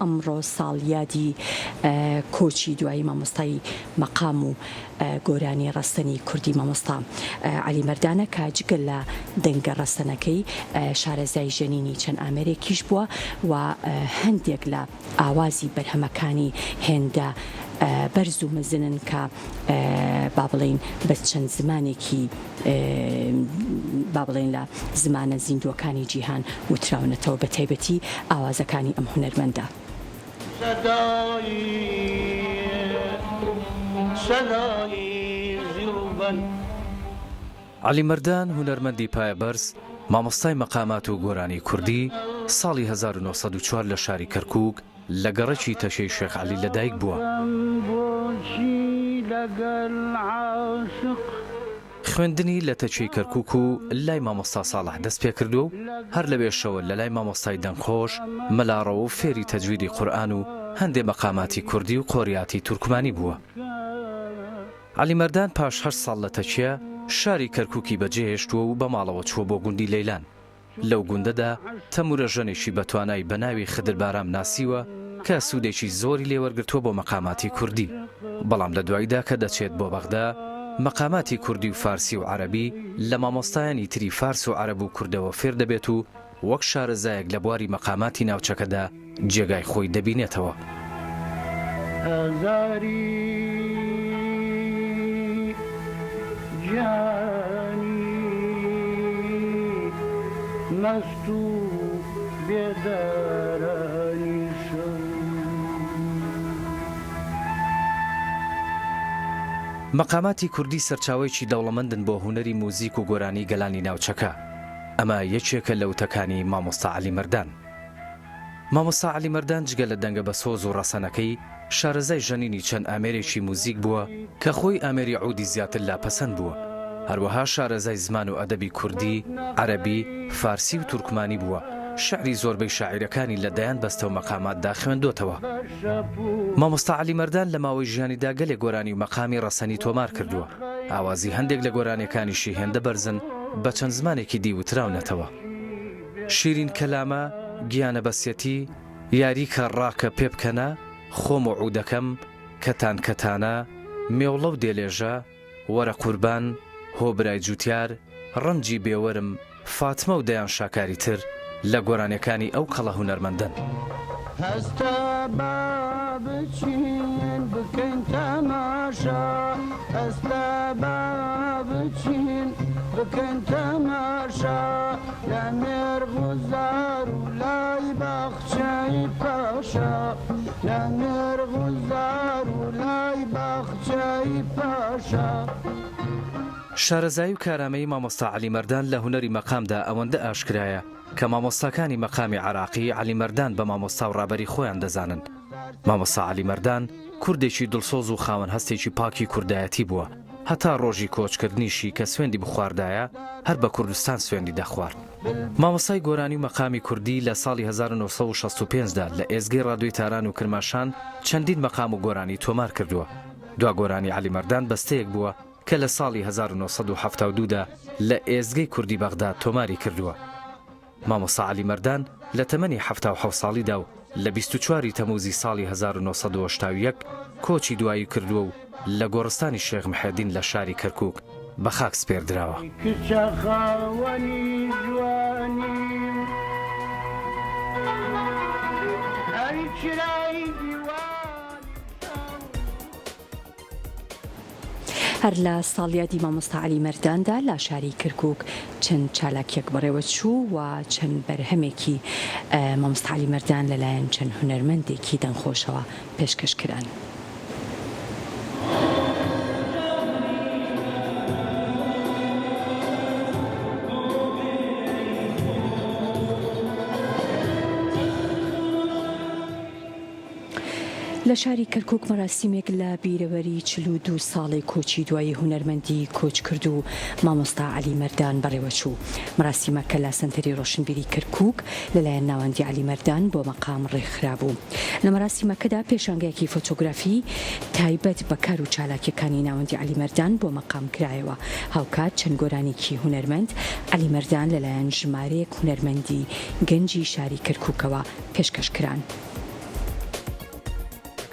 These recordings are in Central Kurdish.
ئەمڕۆ ساڵیادی کۆچی دوایی مامۆستای مەقام و گۆرانی ڕستنی کوردی مامۆستا عەلی مەردانە کە جگەل لە دەنگە ڕستنەکەی شارەزای ژەنینی چەند ئامێرێکیش بووە و هەندێک لە ئاوازی بەرهەمەکانی هێندە بەرز و مەزنن کە با بڵێن بە چەند زمانێکی با بڵێن لە زمانە زیندوەکانی جیهان وتراونەتەوە بە تایبەتی ئاوازەکانی ئەم هونەرمەندە. عەلی مەردان هونەرمەندی پایەبەرز مامۆستای مەقامات و گۆرانی کوردی ساڵی 1904 لە شاری کەرکووک لە گەڕەکی تەشەی شێخ عەلی لەدایک بووە. خوێندنی لە تەچەی کەرکووک و لای مامۆستا ساڵح دەست پێ کردو و هەر لەوێشەوە لە لای مامۆستای دەنگخۆش مەلاڕەوە و فێری تەجویدی قورئان و هەندێ مەقاماتی کوردی و قۆریاتی تورکمانی بووە. عەلی مەردان پاش 8 ساڵ لە تەچیە شاری کەرکووکی بەجێهێشتووە و بە ماڵەوە چووە بۆ گوندی لەیلان. لەو گوندەدا تەمورە ژەنێکی بەتوانای بە ناوی خدر بارام ناسیوە کە سوودێکی زۆری لێوەرگرتووە بۆ مەقاماتی کوردی. بەڵام لە دواییدا کە دەچێت بۆ بەغدا مەقاماتی کوردی و فارسی و عەرەبی لە مامۆستایانی تری فارس و عەرەب و کوردەوە فێر دەبێت و وەک شارەزایەک لە بواری مەقاماتی ناوچەکەدا جێگای خۆی دەبینێتەوە. مەقاماتی کوردی سەرچاوەیەکی دەوڵەمەندن بۆ هونەری موزیک و گۆرانی گەلانی ناوچەکە. ئەمە یەکێکە لە وتەکانی مامۆستا عەلی مەردان. مامۆستا عەلی مەردان جگە لە دەنگە بە سۆز و ڕەسەنەکەی شارەزای ژەنینی چەند ئامێرێکی موزیک بووە کە خۆی ئامێری عودی زیاتر لاپەسەند بووە. هەروەها شارەزای زمان و ئەدەبی کوردی، عەرەبی، فارسی و تورکمانی بووە. شعری زۆربەی شاعیرەکانی لە دەیان بەستە و مەقاماتدا خوێندوتەوە. مامۆستا عەلی مەردان لە ماوەی ژیانیدا گەلێک گۆرانی و مەقامی ڕەسەنی تۆمار کردووە. ئاوازی هەندێک لە گۆرانیەکانیشی هێندە بەرزن بە چەند زمانێکی دیوتراونەتەوە. شیرین کەلامە، گیانە بەسیەتی، یاری کە ڕاکە پێ بکەنە، خۆم و عودەکەم، کەتان کەتانە، مێوڵە و دێلێژە، وەرە قوربان، هۆ برای جوتیار، ڕەنجی بێوەرم، فاتمە و دەیان شاکاری تر لە گۆرانیەکانی ئەو قەڵە هونەرمەندن. هەستا با بچین بکەین تەماشا، هەستا با بچین بکەین تەماشا، لە مێرغوزار و لای باخچەی پاشا، لە مێرغوزار و لای باخچەی پاشا. شارەزایی و کارامەی مامۆستا عەلی مەردان لە هونەری مەقامدا ئەوەندە ئاشکرایە کە مامۆستاکانی مەقامی عراقی عەلی مەردان بە مامۆستا و ڕابەری خۆیان دەزانن. مامۆستا عەلی مەردان کوردێکی دڵسۆز و خاوەن هەستێکی پاکی کوردایەتی بووە. هەتا ڕۆژی کۆچکردنیشی کە سوێندی بخواردایە هەر بە کوردستان سوێندی دەخوارد. مامۆستای گۆرانی و مەقامی کوردی لە ساڵی 1965دا لە ئێزگەی ڕادیۆی تاران و کرماشان چەندین مەقام و گۆرانی تۆمار کردووە. دوا گۆرانی عەلی مەردان بەستەیەک بووە کە لە ساڵی 1972دا لە ئێزگەی کوردی بەغدا تۆماری کردووە. مامۆستا عەلی مەردان لە تەمەنی 77 ساڵیدا و لە 24 تەموزی ساڵی 1981 کۆچی دوایی کردووە و لە گۆڕستانی شێخ محەدین لە شاری کەرکووک بە خاک سپێردراوە. هەر لە ساڵیادی مامۆستا عەلی مەرداندا لە شاری کەرکووک چەند چالاکیەک بەڕێوە چوو و چەند بەرهەمێکی مامۆستا عەلی مەردان لەلایەن چەند هونەرمەندێکی دەنگخۆشەوە پێشکەشکران. لە شاری کەرکووک مەراسیمێک لە بیرەوەری 42 ساڵی کۆچی دوایی هونەرمەندی کۆچ کرد و مامۆستا عەلی مەردان بەڕێوە چوو. مەراسیمەکە لە سەنتەری ڕۆشنبیری کەرکووک لەلایەن ناوەندی عەلی مەردان بۆ مەقام ڕێکخرا بوو. لە مەراسیمەکەدا پێشانگایەکی فۆتۆگرافی تایبەت بە کار و چالاکیەکانی ناوەندی عەلی مەردان بۆ مەقام کرایەوە. هاوکات چەند گۆرانێکی هونەرمەند عەلی مەردان لەلایەن ژمارەیەک هونەرمەندی گەنجی شاری کەرکووکەوە پێشکەشکران.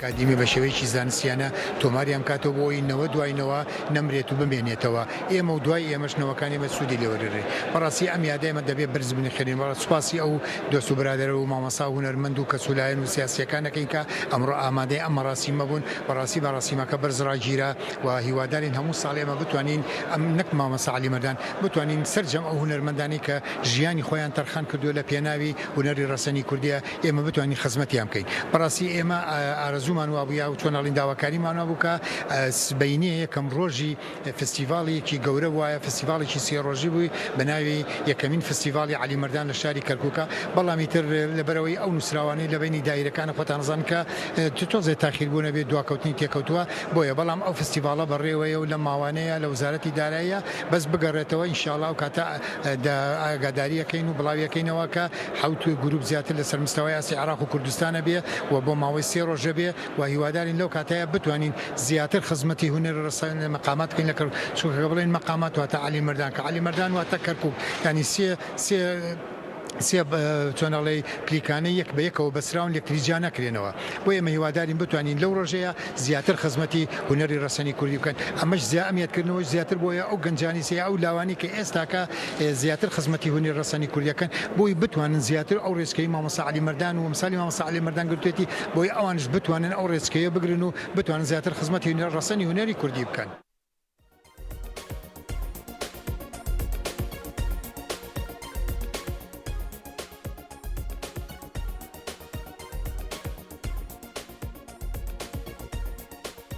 ئەکادیمی بە شێوەیەکی زانستیانە تۆماریان کاتەوە بۆی نەوە دوایەوە نەمرێت و بمێنێتەوە ئێمە و دوای ئێمەشنەوەکانی ئمە سوودی لێوەرێ بەڕاستی ئەم یادەیەمە دەبێت برز بنی خێنین بەڵام سوپاسی ئەو دۆست و برادەرە و مامەسا و هونەرمەند و کەسولایەن و سیاسیەکانەکەین کە ئەمڕۆ ئامادەی ئەم مەراسیمە بوون بەڕاستی بەڕاستیمەکە بەرزڕاگیرە و هیوادارین هەموو ساڵ ئێمە بتوانین ئەم نەک مامەسا عەلی مەردان بتوانین سەرجەم ئەو هونەرمەندانی کە ژیانی خۆیان تەرخان کردووە لە پێناوی هونەری ڕەسەنی کوردیە ئێمە بتوانین خزمەتیان بکەین بەڕاستی ئێمە ئارەزوومان وابووە و چۆناڵین داواکاریمان بووکە سبەینێ یەکەم ڕۆژی فستیڤاڵێکی گەورە وایە فستیڤاڵێکی سێ ڕۆژی بووی بە ناوی یەکەمین فستیڤاڵی عەلی مەردان لە شاری کەرکووکە بەڵامی تر لەبەرەوەی ئەو نووسراوانەی لە بینی دایرەکانە خۆتان نەزان کە تۆزێ تاخیربوونە بێت دواکەوتنی تێکەوتووە بۆیە بەڵام ئەو فستیڤاڵە بەڕێوەیە و لە ماوانەیە لە وزارەتی داراییە بەس بگەڕێتەوە ئینشاڵڵا و کاتە ئاگاداریەکەین و بڵاویەکەینەوە کە حوت گروپ زیاتر لەسەر مستەوای ئاسی عێراق و کوردستانە بێ و بۆ ماوەی سێ ڕۆژە بێ و هیوادارین لەو کاتەیە بتوانین زیاتر خزمەتی هونەر ڕەسەنی مەقامات بکەین لە چونکە بڵێن مەقامات واتە عەلی مەردان کە عەلی مەردان واتە کەرکووک ینی سێ چۆنەڵی کلیکانەی یەک بە یەکەوە بەسراون لەکتریجا نەکرێنەوە بۆ ئێمە هیوادارین بتوانین لەو ڕۆژەیە زیاتر خزمەتی هونەری ڕەسەنی کوردی بکەن ئەمەش ئەمیادکردنەوەی زیاتر بۆیە ئەو گەنجانی سێ ئەو لاوانی کە ئێستاکە زیاتر خزمەتی هونەری ڕەسەنی کوردیەکەن بۆی بتوانن زیاتر ئەو ڕێزکەی مامەسا عەلی مەردان و مەسالی مامەسا عەلی مەردان گرتوێتی بۆی ئەوانش بتوانن ئەو ڕێزکەیە بگرن و بتوانن زیاتر خزمەتی ڕەسەنی هونەری کوردی بکەن